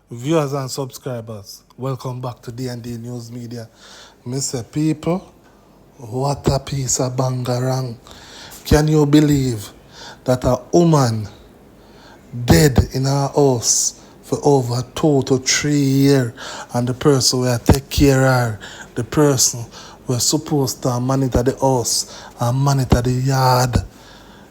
Viewers and subscribers, welcome back to D&D News Media. Mr. People, what a piece of bangarang. Can you believe that a woman dead in her house for over 2 to 3 years and the person will take care of her, the person was supposed to monitor the house and monitor the yard.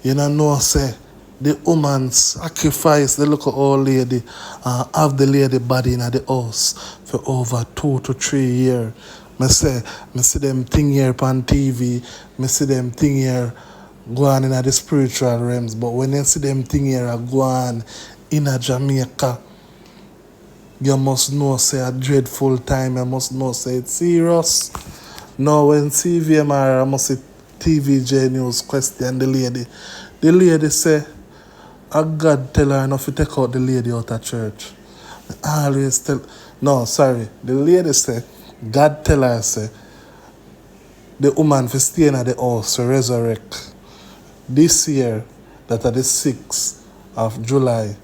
You know, say, the woman sacrifice the little old lady and have the lady body in the house for over 2 to 3 years. Me see them thing here on TV, me see them thing here go on in the spiritual realms, but when you see them thing here go on in a Jamaica, you must know say a dreadful time, you must know say it's serious. Now when CVMR, I must say TVJ News question the lady say, a God tell her not to take out the lady out of church. I always tell, no, sorry, the lady say, God tell her say, the woman for stay in the house to resurrect this year, that are the 6th of July.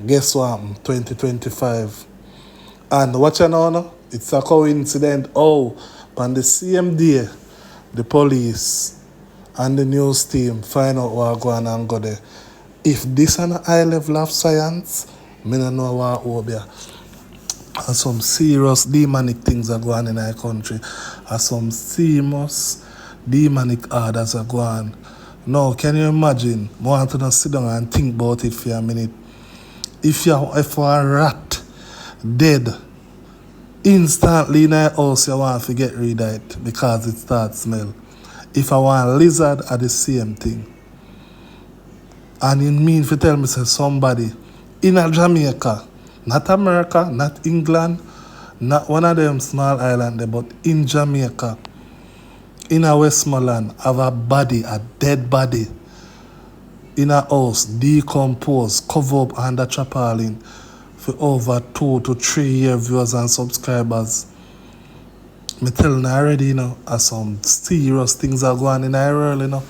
Guess what happened? 2025. And what you know? It's a coincidence. Oh, on the same day, the police and the news team find out what going on and go there. If this is an high level of science, I don't know what obeah. And some serious demonic things are going on in our country. And some serious demonic orders are going on. Now, can you imagine? I want to sit down and think about it for a minute. If a rat dead, instantly in a house you want to get rid of it because it starts smell. If I want a lizard, are the same thing. And it mean to tell me say somebody in a Jamaica, not America, not England, not one of them small islands, but in Jamaica, in a Westmoreland, have a body, a dead body, in a house, decomposed, cover up under tarpaulin for over 2 to 3 years, viewers and subscribers. Me telling already, some serious things are going on in our world,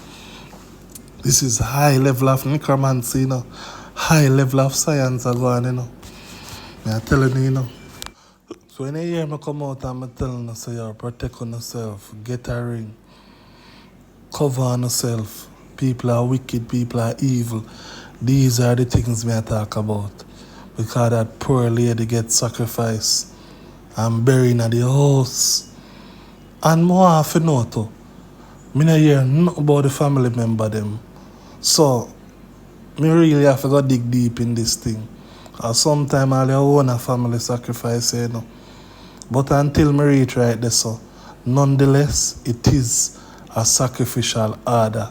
This is high level of necromancy, High level of science are going on, I'm telling you, So when you hear me come out and I'm telling you, so you protect on yourself, get a ring, cover on yourself. People are wicked, people are evil. These are the things I talk about. Because that poor lady gets sacrificed and buried in the house. And more have to know too. I don't hear nothing about the family member them. So, me really have to go dig deep in this thing. Because sometimes all your own family sacrifice, But until me reach right there, so, nonetheless, it is a sacrificial order.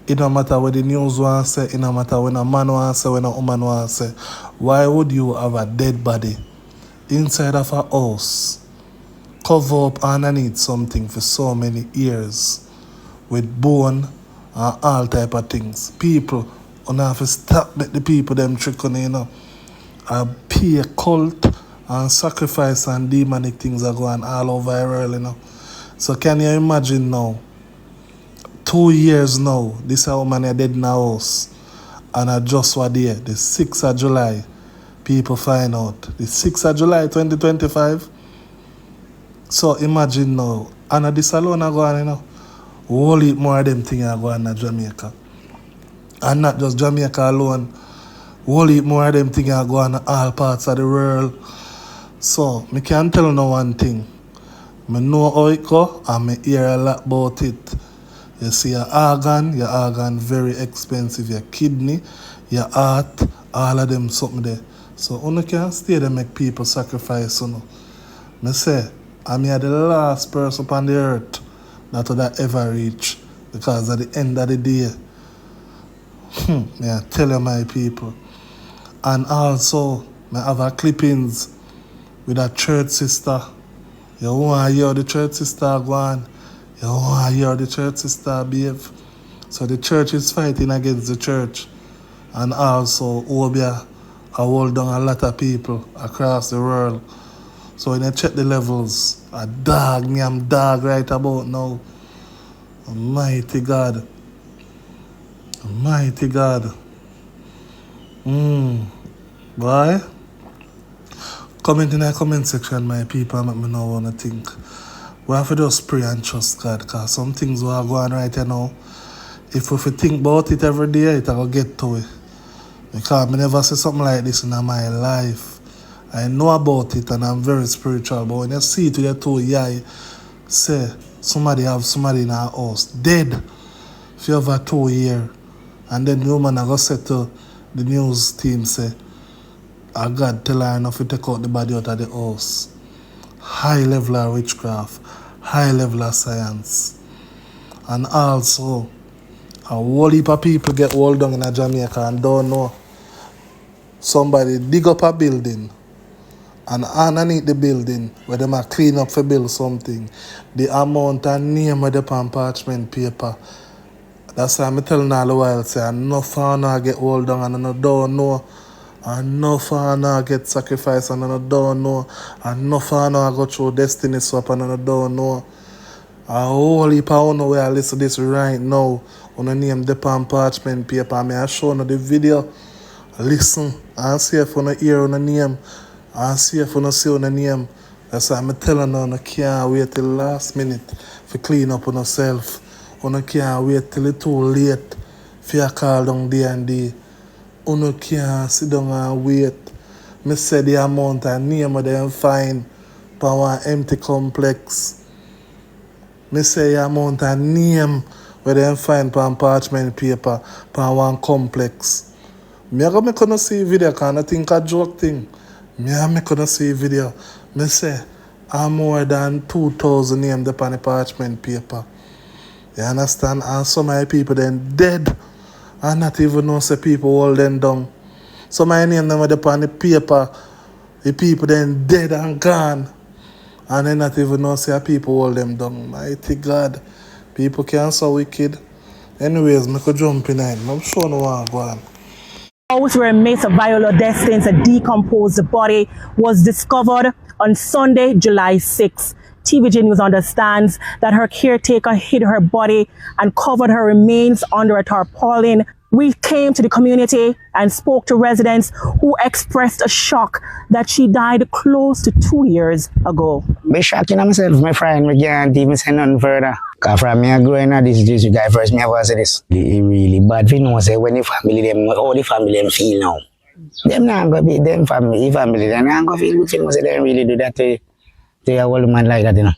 It don't matter what the news wants to say, it don't matter when a man wants to say, when a woman wants to say. Why would you have a dead body inside of a house, cover up underneath something for so many years with bone and all type of things? People, you have to stop let the people them trick on and pay cult and sacrifice and demonic things are going all over the world, So can you imagine now? 2 years now, this woman is dead in the house. And I just was there, the 6th of July, people find out. The 6th of July 2025. So imagine now, and this alone are going on, whole heap more of them things are going on in Jamaica. And not just Jamaica alone, whole heap more of them things are going on in all parts of the world. So, I can tell you one thing. I know how it go and I hear a lot about it. You see your organ very expensive, your kidney, your heart, all of them something there. So you can stay there make people sacrifice, I say, I'm the last person upon the earth that would ever reach. Because at the end of the day, I tell you my people. And also, I have a clippings with a church sister. You want to hear the church sister go on. You want to hear the church sister behave. So the church is fighting against the church. And also, obeah hold down a lot of people across the world. So when you check the levels, I'm dog right about now. Almighty God. Almighty God. Boy, Comment in the comment section, my people, make me know what you think. We have to just pray and trust God, because some things we are going right now, if we think about it every day, it will get to it. Because I never see something like this in my life. I know about it and I'm very spiritual, but when you see it with your two eye, say somebody have somebody in our house dead for over 2 years, and then the woman I go say to the news team, say, "I God tell her enough to take out the body out of the house." High level of witchcraft, high level of science. And also, a whole heap of people get hold down in Jamaica and don't know. Somebody dig up a building, and underneath the building, where they might clean up for build something, the amount and name of the parchment paper. That's why I'm telling all the while, say, enough of them get hold down and I don't know. Enough of them get sacrificed and I don't know. Enough of them go through destiny swap and I don't know. A whole heap of them where I listen to this right now, on the name the parchment paper, I show you the video. Listen and see if you hear on the name and see if you see on the name. That's why I'm telling you, you can't wait till the last minute to clean up on yourself. You can't wait till it's too late for you call down D&D. You can't sit down and wait. I say the amount of name of them find for one empty complex. I say the amount of name where them find for parchment paper for one complex. Me go make you see video, because I think a joke thing. Me make you see video. Me say, I'm more than 2,000 names upon the parchment paper. You understand? And some of the people then dead. And not even know say people hold them down. Some of the names them upon the paper, the people then dead and gone. And then not even know say people hold them down. Mighty God. People can't so wicked. Anyways, I could jump in it. I'm sure no one go on. House where Miss Viola Destin's decomposed body was discovered on Sunday, July 6. TVJ News understands that her caretaker hid her body and covered her remains under a tarpaulin. We came to the community and spoke to residents who expressed a shock that she died close to 2 years ago. Be shocking myself, my friend. We can't even say nothing further. Because from me growing up, this you guys first, me ever say this. It really bad. We know say when the family, them, all the family them feel now. Them not going to be them family, they're not going to feel good things. They really do that to a old man like that, you know.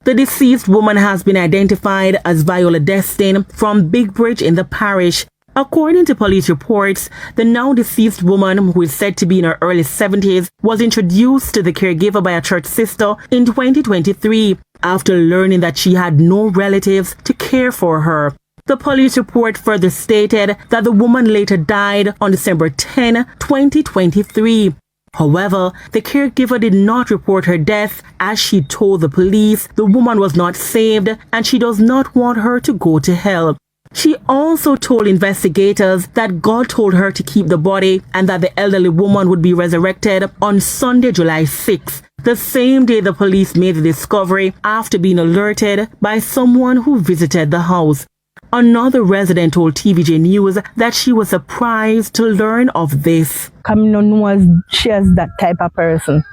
The deceased woman has been identified as Viola Destin from Big Bridge in the parish. According to police reports, the now deceased woman, who is said to be in her early 70s, was introduced to the caregiver by a church sister in 2023 after learning that she had no relatives to care for her. The police report further stated that the woman later died on December 10, 2023. However, the caregiver did not report her death, as she told the police the woman was not saved and she does not want her to go to hell. She also told investigators that God told her to keep the body and that the elderly woman would be resurrected on Sunday, July 6th, the same day the police made the discovery after being alerted by someone who visited the house. Another resident told TVJ News that she was surprised to learn of this. Come no know she is that type of person.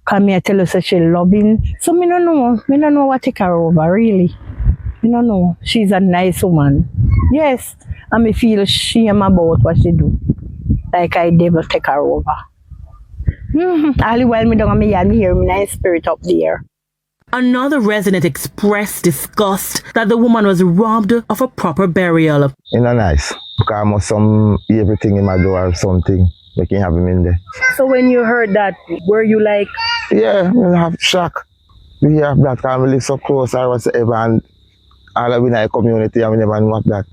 Come here tell us that she loving. So me no know what take her over really. No, no, she's a nice woman. Yes, and me feel shame about what she do. Like I never take her over. All the while me down me and hear me nice spirit up there. Another resident expressed disgust that the woman was robbed of a proper burial. It's not nice, because I must everything in my door or something. We can have him in there. So when you heard that, were you like? Yeah, I have shock. We have that because we live so close or whatsoever, and all of in our community and we never know of that.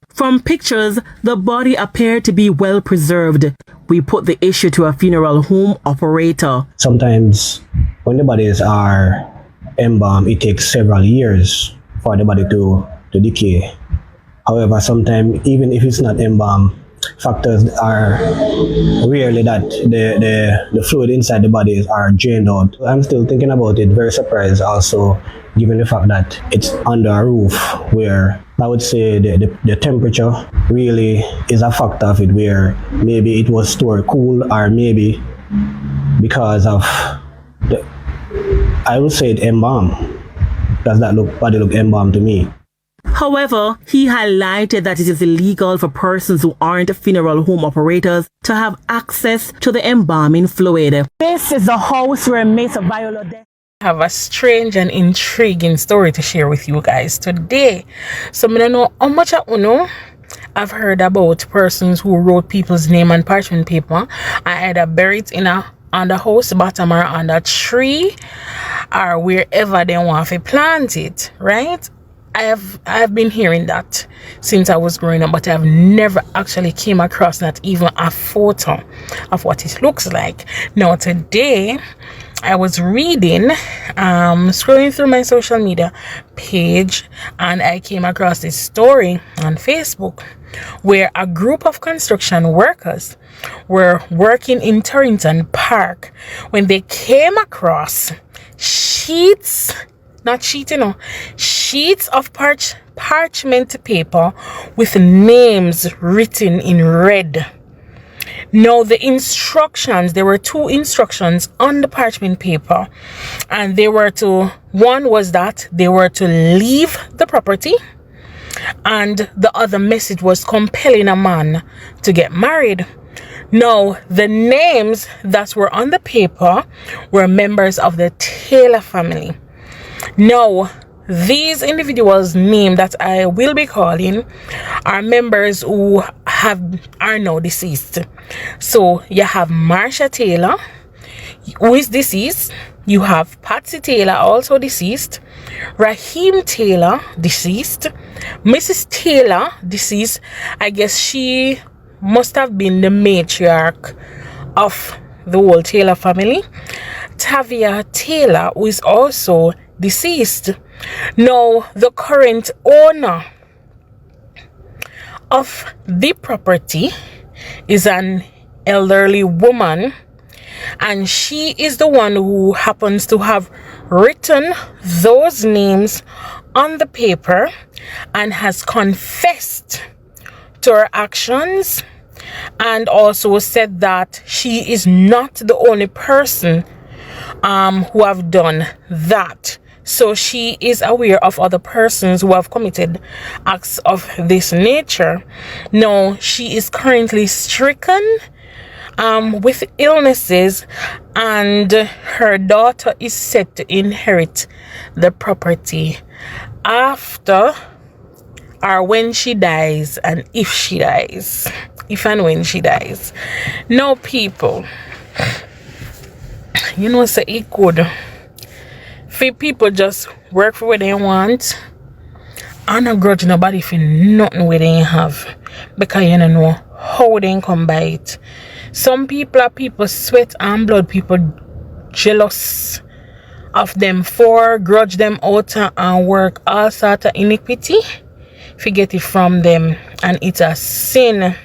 From pictures, the body appeared to be well preserved. We put the issue to a funeral home operator. Sometimes when the bodies are embalmed, it takes several years for the body to decay. However, sometimes even if it's not embalmed, factors are rarely that the fluid inside the bodies are drained out. I'm still thinking about it, very surprised also, given the fact that it's under a roof where I would say the temperature really is a factor of it, where maybe it was stored cool or maybe because of the, I would say it embalm. Does that body look embalmed to me? However, he highlighted that it is illegal for persons who aren't funeral home operators to have access to the embalming fluid. This is the house where Miss Viola death. I have a strange and intriguing story to share with you guys today. So I don't know how much I know. I've heard about persons who wrote people's name on parchment paper and either buried in on the house bottom or on the tree or wherever they want to plant it, right? I have been hearing that since I was growing up, but I've never actually came across not even a photo of what it looks like. Now today I was reading, scrolling through my social media page, and I came across this story on Facebook where a group of construction workers were working in Torrington Park when they came across sheets of parchment paper with names written in red. Now the instructions, there were two instructions on the parchment paper, and one was that they were to leave the property, and the other message was compelling a man to get married. Now the names that were on the paper were members of the Taylor family. Now these individuals' name that I will be calling are members who are now deceased. So you have Marsha Taylor, who is deceased. You have Patsy Taylor, also deceased. Raheem Taylor, deceased. Mrs. Taylor, deceased. I guess she must have been the matriarch of the whole Taylor family. Tavia Taylor, who is also deceased. Now the current owner of the property is an elderly woman, and she is the one who happens to have written those names on the paper and has confessed to her actions, and also said that she is not the only person who have done that. So she is aware of other persons who have committed acts of this nature. Now she is currently stricken with illnesses, and her daughter is set to inherit the property after or when she dies, and if and when she dies. Now people, you know, say it good for people just work for what they want and not grudge nobody for nothing where they have, because you don't know how they come by it. Some people are people sweat and blood, people jealous of them for grudge them out and work all sort of iniquity, forget it from them, and it's a sin.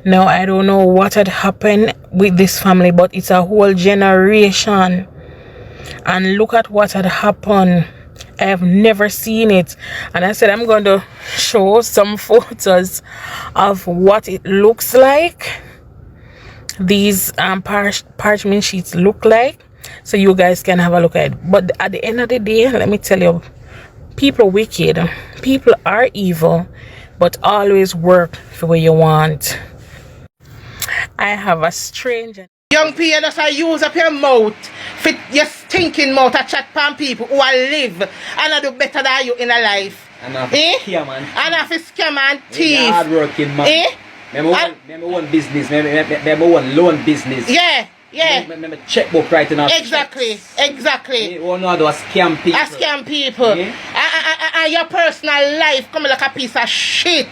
Now I don't know what had happened with this family, but it's a whole generation, and look at what had happened. I have never seen it, and I said I'm going to show some photos of what it looks like, these parchment sheets look like, so you guys can have a look at it. But at the end of the day, let me tell you, people are wicked, people are evil, but always work for what you want. I have a strange young people just use up your mouth, fit your stinking mouth to chat pan people who are live and I do better than you in a life. And I scam man. And I scam and thief. Hard working man. Remember one business, remember one loan business. Yeah. Remember checkbook writing out. Exactly. You know do a scam people. I scam people. Yeah. And your personal life come like a piece of shit.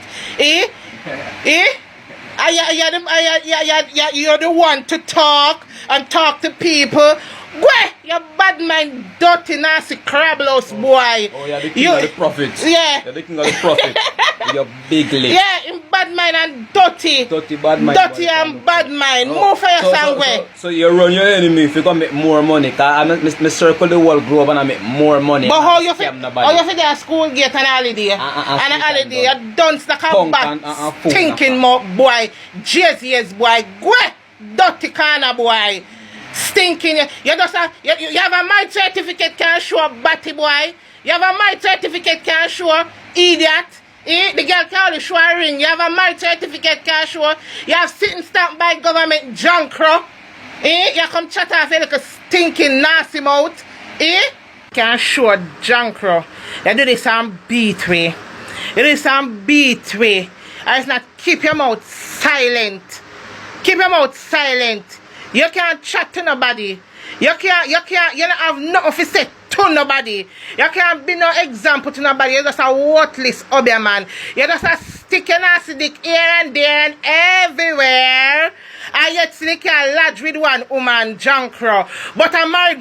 You're the one to talk to people. Go, you bad man, dirty, nasty, crablos boy. Oh, you're the king of the prophets. Yeah. You're the king of the prophets. You're big lip. Yeah, in bad mind and dirty. Dirty bad mind. Dirty and bad mind. Move for your sangwe. So you run your enemy if you can make more money. Cause I circle the world globe and I make more money. But how you fit a school gate and holiday? And a holiday, you don't stack a bat. Stinking more boy. Jesus boy. Go, dirty kind of boy. Stinking. You just you have a marriage certificate can show batty boy. You have a marriage certificate can show idiot. The girl can only show a ring. You have a marriage certificate can show. You have sitting stamped by government junkro. You come chat off like a stinking nasty mouth. Can show junkro. You do this and beat way. You do this and beat way. And it's not keep your mouth silent. Keep your mouth silent. You can't chat to nobody. You don't have nothing to say to nobody. You can't be no example to nobody. You're just a worthless obeah man. You're just a stick and nasty dick here and there and everywhere. And yet still can lodge with one woman, junkro. But a married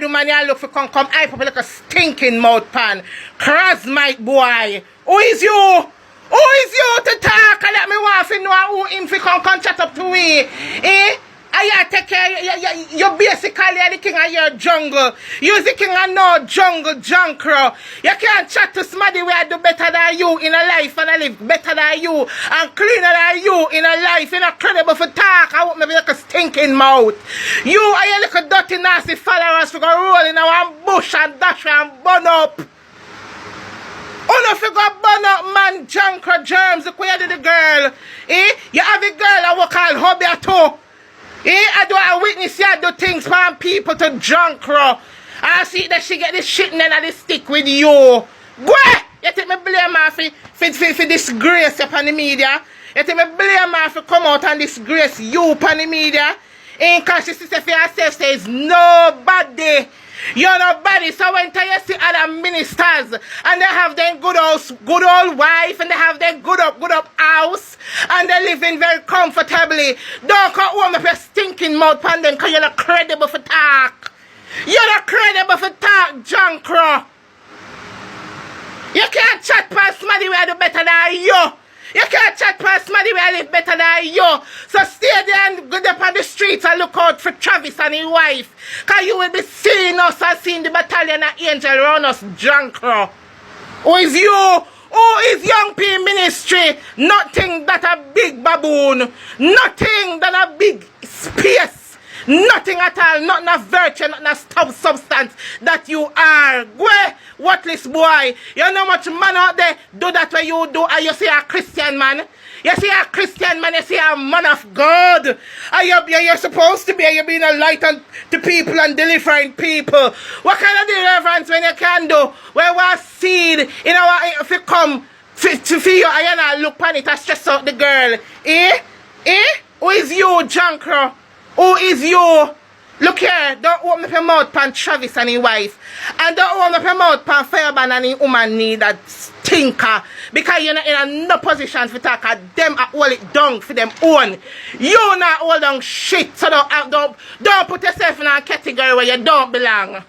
woman, you look for come hype up like a stinking mouth pan. Cross-mic boy. Who is you? Who is you to talk and let me want to know who him fi come chat up to me? I take care, you're basically the king of your jungle. You're the king of no jungle, junkro. You can't chat to somebody where do better than you in a life and I live better than you and cleaner than you in a life. You're not credible for talk. I want me like a stinking mouth. You are your little dirty nasty followers who go roll in our bush and dash and burn up. Oh no, if you go burn up man, junkro germs, look where you do the girl. You have a girl I will call obeah too. I do a witness you do things for people to junkro. I see that she get this shit and then I stick with you. Go! You take me blame her for disgrace upon the media. You take me blame her for come out and disgrace you upon the media. Because she says for herself says nobody. You're nobody. So when you see other ministers and they have their good old wife and they have their good up house and they're living very comfortably, don't come home with your stinking mouth pan them because you're not credible for talk. You're not credible for talk, junkro. You can't chat past somebody where do better than you. You can't chat past somebody where live better than you. So stay there and go up on the streets and look out for Travis and his wife. Because you will be seeing us and seeing the battalion of angel around us, junkro. Who is you? Who is Young P Ministry? Nothing that a big baboon. Nothing that a big space. Nothing at all. Not a virtue, not a substance that you are. Go, worthless boy. You know much man out there do that way you do and you see a Christian man. You see a Christian man, you see a man of God. And you're supposed to be, you're being a light to people and delivering people. What kind of deliverance when you can do? Where was seed in our, if you come to feel you and you look on it and stress out the girl. Who is you, junkro? Who is you? Look here, don't open up your mouth pan Travis and his wife. And don't open up your mouth pan Fireban and his woman need that stinker. Because you're not in no position to talk at them and hold it down for them own. You not hold on shit, so don't put yourself in a category where you don't belong.